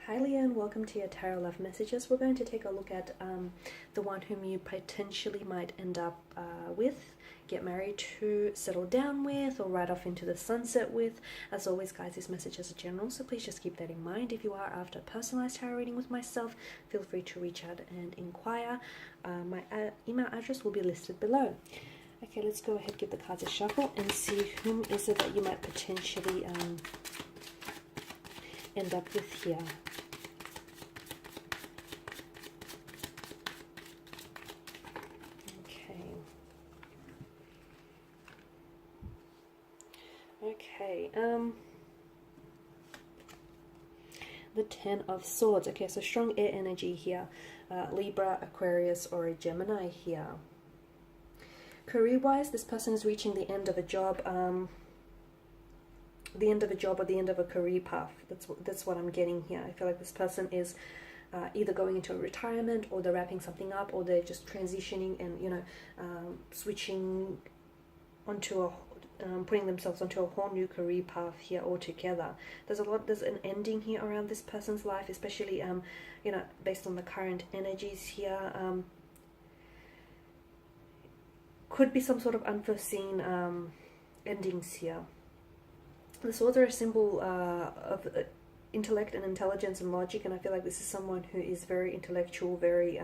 Hi Leah, and welcome to your Tarot Love Messages. We're going to take a look at the one whom you potentially might end up with, get married to, settle down with, or ride off into the sunset with. As always, guys, these messages are general, so please just keep that in mind. If you are after a personalized tarot reading with myself, feel free to reach out and inquire. My email address will be listed below. Okay, let's go ahead, give the cards a shuffle, and see whom is it that you might potentially end up with here. Okay, the Ten of Swords. Okay, so strong air energy here. Libra, Aquarius, or a Gemini here. Career-wise, this person is reaching the end of a job, or the end of a career path. That's what I'm getting here. I feel like this person is either going into a retirement, or they're wrapping something up, or they're just transitioning and switching onto a putting themselves onto a whole new career path here altogether. There's an ending here around this person's life, especially based on the current energies here. Could be some sort of unforeseen endings here. The swords are a symbol of intellect and intelligence and logic, and I feel like this is someone who is very intellectual, very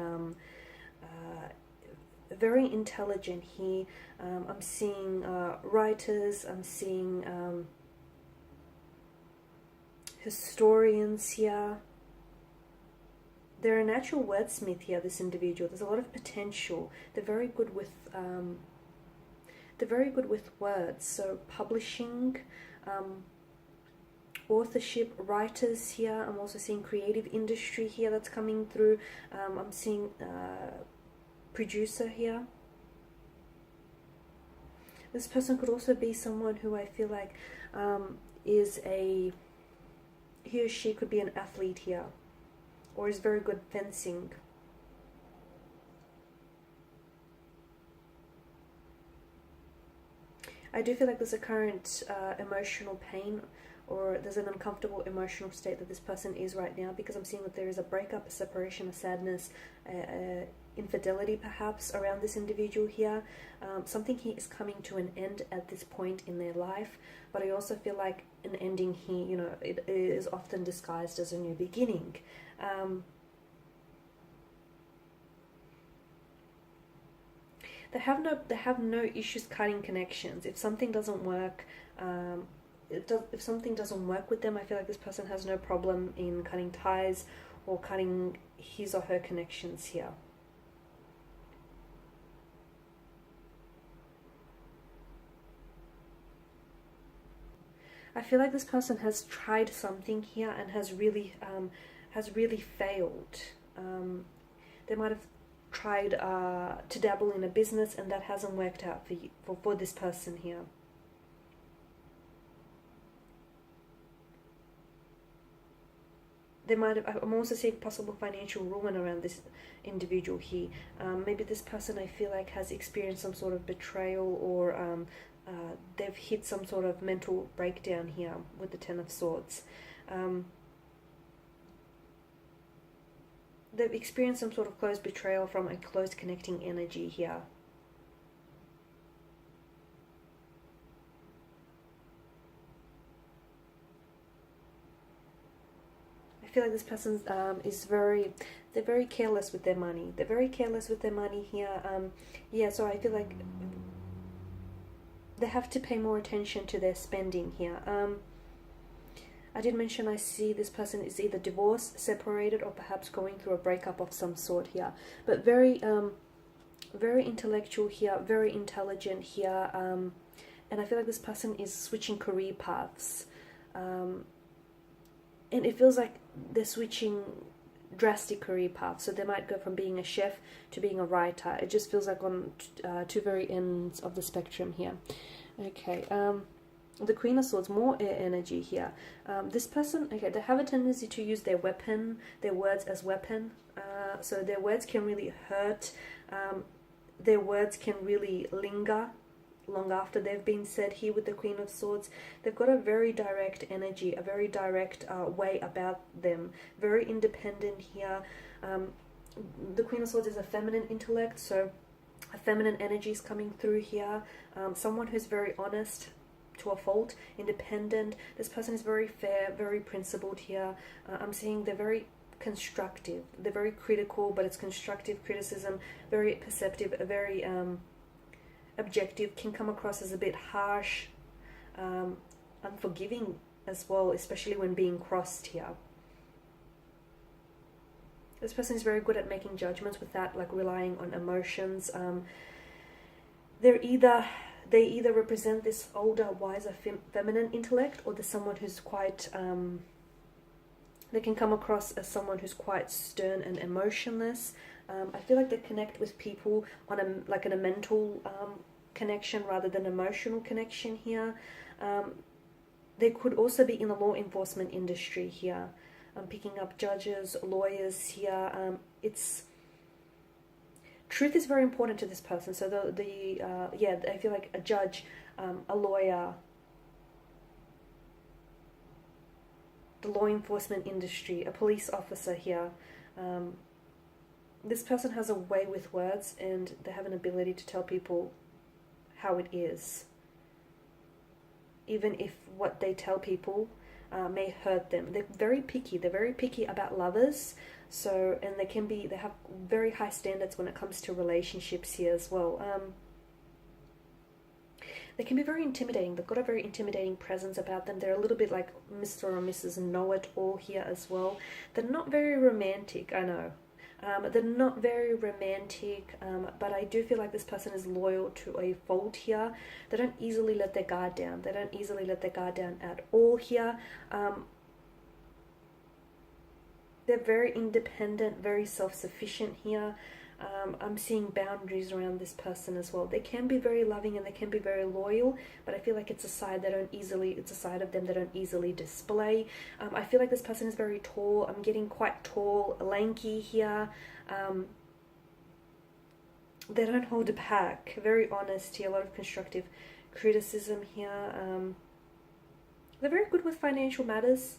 intelligent here. I'm seeing writers, I'm seeing historians here. They're a natural wordsmith here, this individual. There's a lot of potential. They're very good with words. So publishing, authorship, writers here. I'm also seeing creative industry here that's coming through. I'm seeing producer here. This person could also be someone who I feel like he or she could be an athlete here, or is very good fencing. I do feel like there's a current emotional pain, or there's an uncomfortable emotional state that this person is right now, because I'm seeing that there is a breakup, a separation, a sadness, infidelity perhaps around this individual here. Something here is coming to an end at this point in their life, but I also feel like an ending here, it is often disguised as a new beginning. They have no issues cutting connections. If something doesn't work, if something doesn't work with them, I feel like this person has no problem in cutting ties or cutting his or her connections here. I feel like this person has tried something here and has really failed. They might have tried to dabble in a business, and that hasn't worked out for this person here. They might have. I'm also seeing possible financial ruin around this individual here. Maybe this person, I feel like, has experienced some sort of betrayal, or they've hit some sort of mental breakdown here with the Ten of Swords. They've experienced some sort of close betrayal from a close connecting energy here. I feel like this person they're very careless with their money. They're very careless with their money here. Yeah, so I feel like they have to pay more attention to their spending here. I did mention I see this person is either divorced, separated, or perhaps going through a breakup of some sort here. But very intellectual here, very intelligent here, and I feel like this person is switching career paths. And it feels like they're switching drastic career paths. So they might go from being a chef to being a writer. It just feels like on two very ends of the spectrum here. Okay, the Queen of Swords, more air energy here. This person, okay, they have a tendency to use their words as weapon. So their words can really hurt. Their words can really linger long after they've been said here with the Queen of Swords. They've got a very direct energy, a very direct way about them, very independent here. The Queen of Swords is a feminine intellect, so a feminine energy is coming through here. Someone who's very honest to a fault, independent. This person is very fair, very principled here. I'm seeing they're very constructive. They're very critical, but it's constructive criticism, very perceptive, very objective, can come across as a bit harsh, unforgiving as well, especially when being crossed here. This person is very good at making judgments without like relying on emotions. They either represent this older, wiser, feminine intellect, or there's someone who's quite, they can come across as someone who's quite stern and emotionless. I feel like they connect with people on a mental connection rather than emotional connection here. They could also be in the law enforcement industry here. I'm picking up judges, lawyers here. Truth is very important to this person. So I feel like a judge, a lawyer, the law enforcement industry, a police officer here. This person has a way with words, and they have an ability to tell people how it is, even if what they tell people may hurt them. They're very picky. They're very picky about lovers. So, and they have very high standards when it comes to relationships here as well. They can be very intimidating. They've got a very intimidating presence about them. They're a little bit like Mr. or Mrs. Know-it-all here as well. They're not very romantic, I know. They're not very romantic, but I do feel like this person is loyal to a fault here. They don't easily let their guard down. They don't easily let their guard down at all here. They're very independent, very self-sufficient here. I'm seeing boundaries around this person as well. They can be very loving and they can be very loyal, but I feel like it's a side it's a side of them they don't easily display. I feel like this person is very tall. I'm getting quite tall, lanky here. They don't hold back. Very honest here. A lot of constructive criticism here. They're very good with financial matters.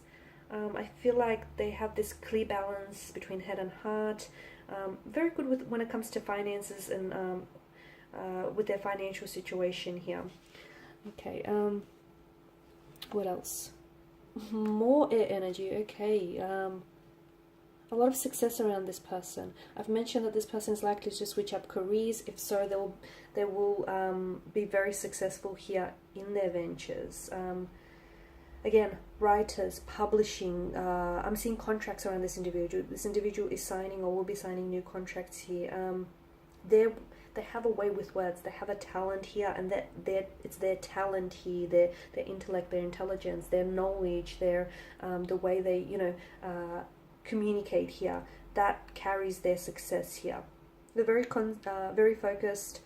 I feel like they have this clear balance between head and heart. Very good when it comes to finances and with their financial situation here. Okay, what else? More air energy. Okay, a lot of success around this person. I've mentioned that this person is likely to switch up careers. If so, they will be very successful here in their ventures. Again, writers, publishing, I'm seeing contracts around this individual. This individual is signing or will be signing new contracts here. They have a way with words. They have a talent here, and it's their talent here, their intellect, their intelligence, their knowledge, the way they communicate here, that carries their success here. They're very focused.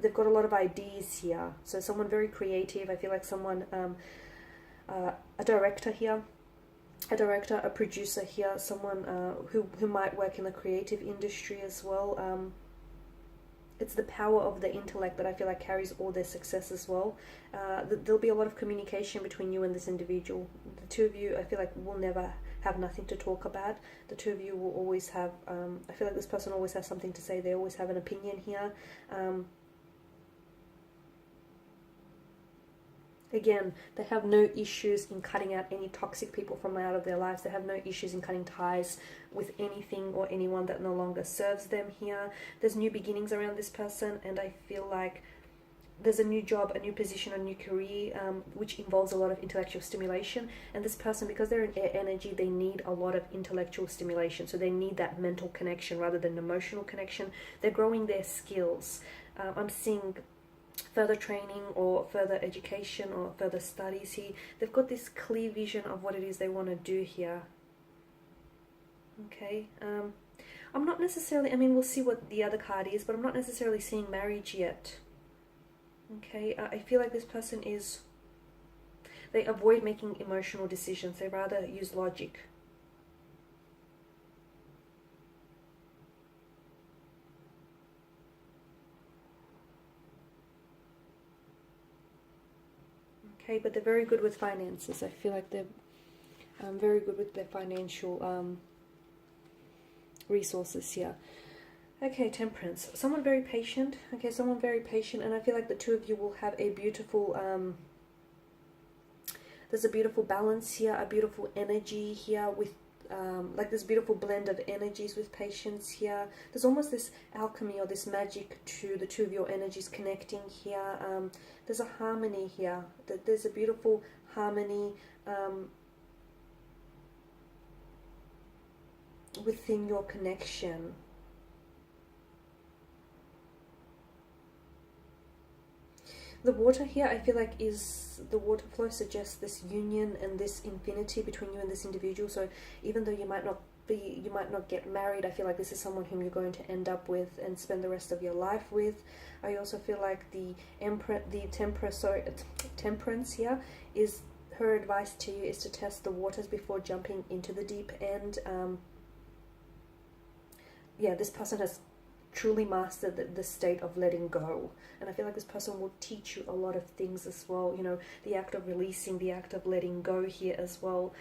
They've got a lot of ideas here. So someone very creative. I feel like someone. A director here, a producer here, someone who might work in the creative industry as well. It's the power of the intellect that I feel like carries all their success as well. There'll be a lot of communication between you and this individual. The two of you, I feel like, will never have nothing to talk about. The two of you will always have, I feel like this person always has something to say. They always have an opinion here. Again, they have no issues in cutting out any toxic people from out of their lives. They have no issues in cutting ties with anything or anyone that no longer serves them here. There's new beginnings around this person, and I feel like there's a new job, a new position, a new career, which involves a lot of intellectual stimulation. And this person, because they're in air energy, they need a lot of intellectual stimulation. So they need that mental connection rather than emotional connection. They're growing their skills. I'm seeing further training or further education or further studies here. They've got this clear vision of what it is they want to do here. Okay, I'm not necessarily, I mean, we'll see what the other card is, but I'm not necessarily seeing marriage yet. Okay, I feel like this person they avoid making emotional decisions. They rather use logic. okay, but they're very good with finances. I feel like they're very good with their financial resources here. Okay, Temperance. Someone very patient. Okay, someone very patient, and I feel like the two of you will have a beautiful, there's a beautiful balance here, a beautiful energy here with, like this beautiful blend of energies with patience here. There's almost this alchemy or this magic to the two of your energies connecting here. There's a harmony here. There's a beautiful harmony within your connection. The water here, I feel like, is the water flow suggests this union and this infinity between you and this individual. So even though you might not get married, I feel like this is someone whom you're going to end up with and spend the rest of your life with. I also feel like the Temperance here is, her advice to you is to test the waters before jumping into the deep end. Yeah, this person has truly mastered the state of letting go, and I feel like this person will teach you a lot of things as well, you know, the act of releasing, the act of letting go here as well.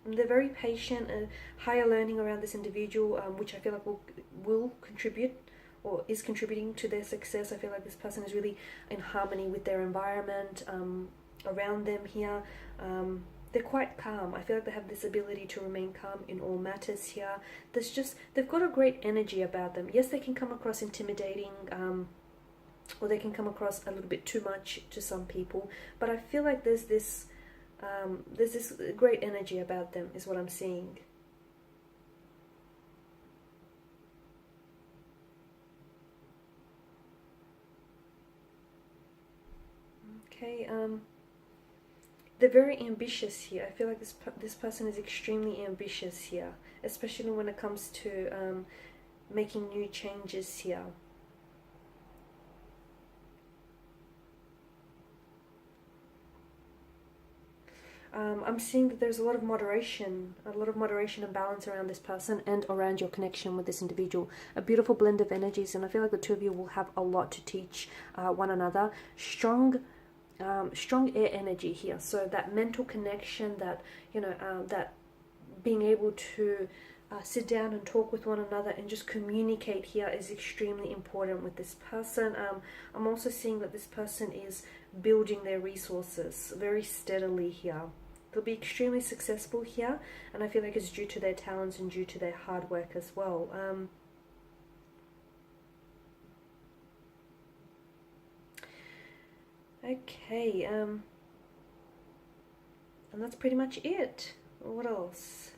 They're very patient and higher learning around this individual, which I feel like will contribute or is contributing to their success. I feel like this person is really in harmony with their environment around them here. They're quite calm. I feel like they have this ability to remain calm in all matters here. They've got a great energy about them. Yes, they can come across intimidating, or they can come across a little bit too much to some people, but I feel like there's this great energy about them is what I'm seeing. Okay, they're very ambitious here. I feel like this person is extremely ambitious here, especially when it comes to making new changes here. I'm seeing that there's a lot of moderation and balance around this person and around your connection with this individual. A beautiful blend of energies, and I feel like the two of you will have a lot to teach one another. Strong air energy here, so that mental connection, that that being able to sit down and talk with one another and just communicate here is extremely important with this person. I'm also seeing that this person is building their resources very steadily here. They'll be extremely successful here, and I feel like it's due to their talents and due to their hard work as well. Okay, and that's pretty much it. What else?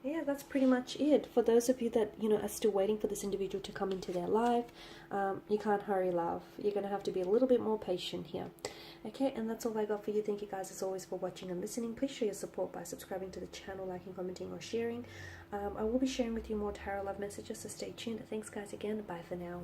Yeah, that's pretty much it. For those of you that, are still waiting for this individual to come into their life, you can't hurry love. You're going to have to be a little bit more patient here. Okay, and that's all I got for you. Thank you guys as always for watching and listening. Please show your support by subscribing to the channel, liking, commenting, or sharing. I will be sharing with you more tarot love messages, so stay tuned. Thanks guys again. Bye for now.